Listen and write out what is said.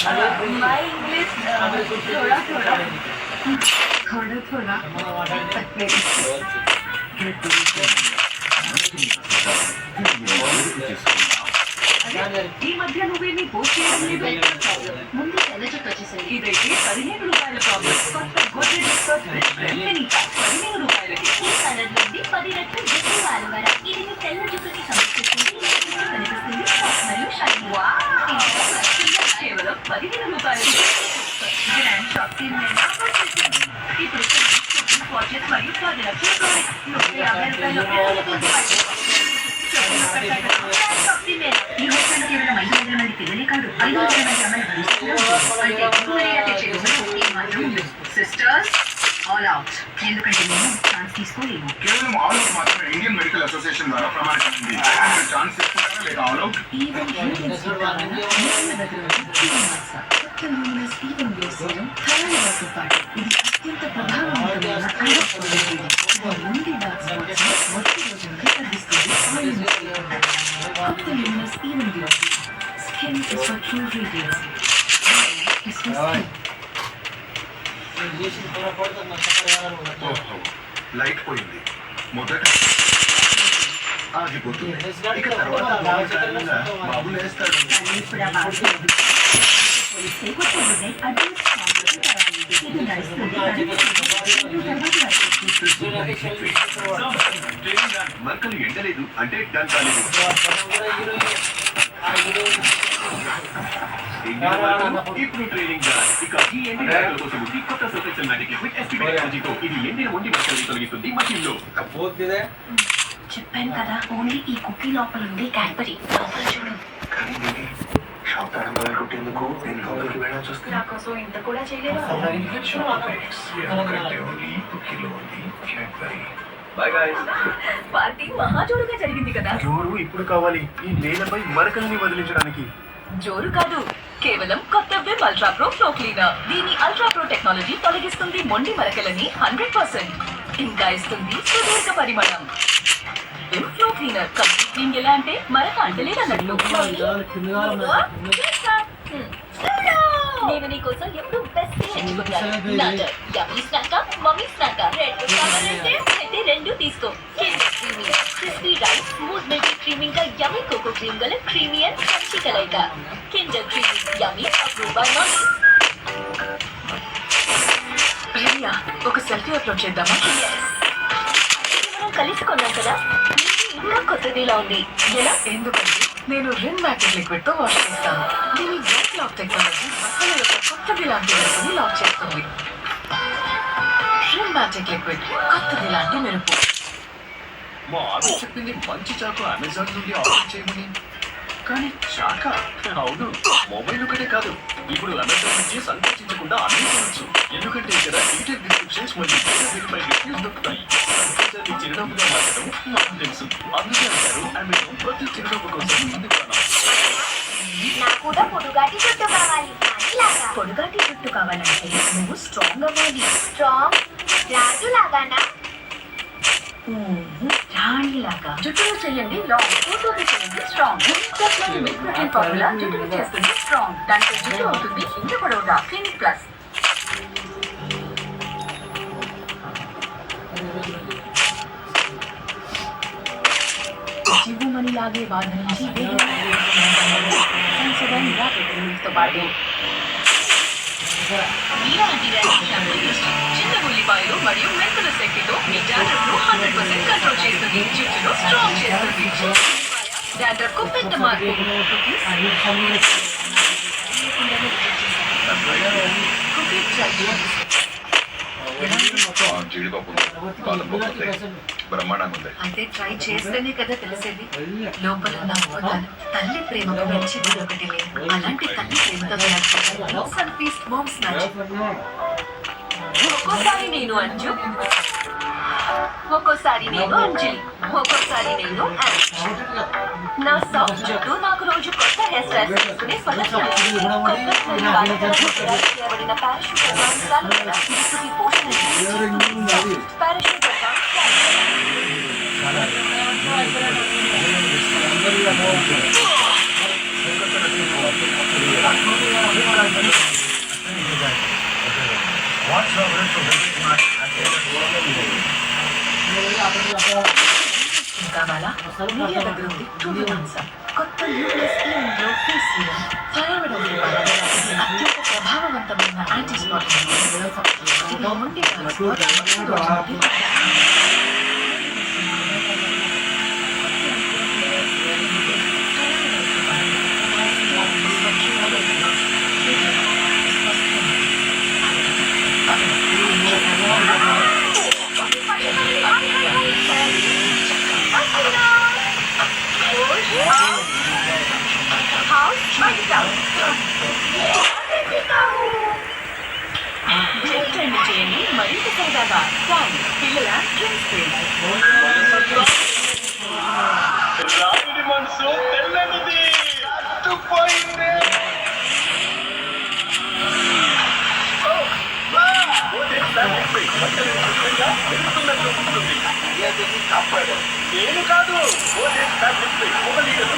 My English थोड़ा थोड़ा थोड़ा थोड़ा ఈ మధ్య నువ్వేమి పోస్ట్ చేయడం లేదు. ముందు తెల్లచొక్క వచ్చేసరి ఇదైతే ₹15 ప్రాబ్లం. కొత్త గోద్రెజ్ ఎక్స్పర్ట్ ఫ్రెష్ రెమెనీ ప్యాక్ ₹15కి. ఈ కలర్ నుండి 10 రెట్లు ఎక్కువ అలవర. ఇది మీ తెల్ల జుట్టుకి సమర్పిస్తుంది. కనిపిస్తుంది మరియు షైన్. కేవలం ₹15. గ్రాండ్ షాపింగ్ మేళా వచ్చేసింది. ఇప్పుడు వాచెస్ మరియు 10 లక్షల ప్రోడక్ట్స్ ఈ హోటల్ కేవలం 500 మంది పిల్లలే కాదు, 500 మంది అమ్మాయిలు సిస్టర్స్ ఆల్ అవుట్. ఎందుకంటే మేము ఛాన్స్ తీసుకోలేము. కేవలం ఆల్ అవుట్ మాత్రమే ఇండియన్ మెడికల్ అసోసియేషన్ ద్వారా ప్రమాణించింది. ఛాన్స్ తీసుకుంటారా లేక ఆల్ అవుట్? ఈవెన్ ఇది అత్యంత ప్రభావవంతమైన లైట్ పోయింది. మొదట ఆగిపోతుంది. ఇక తర్వాత బాబులు వేస్తాడు. మరకలు ఎండలేదు అంటే డన్ కాలేదు. ఇప్పుడు ట్రైనింగ్ ఇక ఈ ఎండిన కోసం కొత్త సొసైషన్ మ్యాజిక్ లిక్విడ్ ఎస్పీ టెక్నాలజీతో ఇది ఎండిన ఒంటి మరకలు తొలగిస్తుంది మషిన్ లో. చెప్పాను కదా, ఓన్లీ ఈ కుకీ లోపల ఉంది క్యాడ్బరీ. లోపల చూడు. షాప్ తాళం కొట్టేందుకు నేను లోపలికి వెళ్ళాల్సి వస్తే నా కోసం ఇంత కూడా చేయలేదు. పార్టీ మహాజోరుగా జరిగింది కదా. జోరు ఇప్పుడు కావాలి ఈ నేలపై మరకల్ని వదిలించడానికి. జోరు కాదు, కేవలం కొత్త Vim ultra pro flow cleaner. దీని అల్ట్రా ప్రో టెక్నాలజీ తొలగిస్తుంది మొండి మరకలని 100%. ఇంకా ఇస్తుంది సుదీర్ఘ పరిమాణం. Vim flow cleaner complete clean ఎలా అంటే మరక అంటలేదన్నట్లు. నేను నీ కోసం ఎప్పుడు బెస్ట్ ఎంచుకున్నాను. యమ్మీ స్నాక్ మమ్మీ స్నాక్ అయితే 2 తీసుకో. Crispy rice, smooth milky cream, ఇంకా యమ్మీ కోకో క్రీమ్ గల క్రీమీ అండ్ క్రంచీ కలయిక. Kinder creamy yummy approve by mummy. Priya, ఒక సెల్ఫీ అప్లోడ్ చేద్దామా? మనం కలిసి కొన్నాం కదా, ఇంకా కొత్తదిలా ఉంది. ఎలా? ఎందుకంటే నేను రిన్ మ్యాటిక్ లిక్విడ్ తో వాష్ చేస్తాను. దీని బ్లాక్ లాక్ టెక్నాలజీ బట్టల యొక్క కొత్తది లాంటి మెరుపుని లాక్ చేస్తుంది. రిన్ మ్యాటిక్ లిక్విడ్ కొత్తది లాంటి మెరుపు. మా ఆవిడ చెప్పింది మంచి చాకు అమెజాన్ నుండి ఆర్డర్ చేయమని. కానీ చాక అవును, మొబైల్ ఒకటే కాదు, ఇప్పుడు అమెజాన్ నుంచి సంకోచించకుండా అన్ని కొనొచ్చు. ఎందుకంటే ఇక్కడ డీటెయిల్ డిస్క్రిప్షన్స్ మరియు వెరిఫై రివ్యూస్ దొరుకుతాయి. సంకోచాన్ని చిరునవ్వుగా మార్చడం మాకు తెలుసు. అందుకే అంటారు అమెజాన్ ప్రతి చిరునవ్వు కోసం ముందుకు. పొడుగాటి జుట్టు కావాలి. పొడుగాటి జుట్టు కావాలంటే నువ్వు స్ట్రాంగ్ అవ్వాలి. స్ట్రాంగ్ రాజు లాగానా? రాణిలాగా. జుట్టును చేయండి లాంగ్, ఫోటోని చేయండి స్ట్రాంగ్. మిల్క్ ప్రోటీన్ ఫార్ములా జుట్టును చేస్తుంది స్ట్రాంగ్. దాంట్లో జుట్టు అవుతుంది ఇంత పొడవుగా. Clinic plus. జీవమని లాగే వారి నుంచి పాటు చిన్న ఉల్లిపాయలు మరియు మెంతుల శక్తితో మీ డాండ్రఫ్ను 100% కంట్రోల్ చేస్తుంది. జుట్టును స్ట్రాంగ్ చేస్తుంది. డాండ్రఫ్కు పెద్ద మార్పు. అయితే ట్రై చేస్తేనే కదా తెలిసేది. లోపల నవ్వుతాను. తల్లి ప్రేమకు మించింది ఒకటి లేదు. అలాంటి తల్లి ప్రేమతో ఒక్కోసారి నేను అంజు, ఒక్కోసారి నేను అంజలి, ఒక్కోసారి నేను నా సాఫ్ట్ జుట్టు నాకు రోజు కొత్త హెయిర్ స్టైల్ చేసుకునే చేయబడిన పారాషూట్ జుట్టుకి పోషణ పారాషూట్ కావాలా మీడియా దగ్గర ఉంది కొత్త US glow face serum thyroid అత్యంత ప్రభావవంతమైన యాంటీ స్పాట్ మొండి చేయండి చేయండి మరింత సరదాగా కానీ పిల్లల డ్రింక్స్ రాయుడి మనసు తెల్లనిది అట్టుపోయింది. నేను కాదు 1 లీటర్